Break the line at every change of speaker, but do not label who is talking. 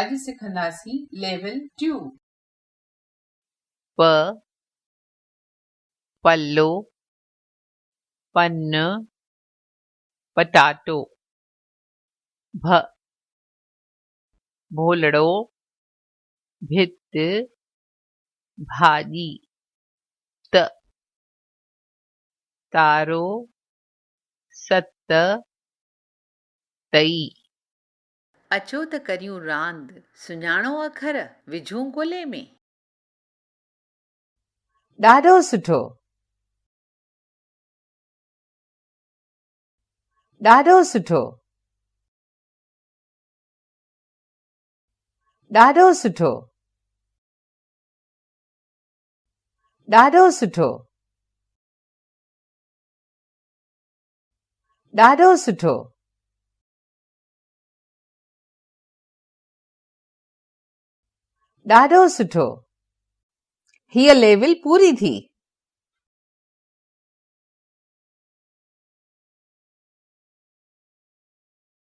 अॼु सिखंदासीं लेवल 2।
प पल्लो पन्न पटाटो। भ भोलड़ो भित भाॼी। त तारो सत तई।
अचो त करियूं रांदि, सुञाणो अखर विझूं ॻोले में।
ॾाढो सुठो, ॾाढो सुठो, ॾाढो सुठो, ॾाढो सुठो, ॾाढो सुठो, ॾाढो सुठो। हीअ लेवल पूरी थी।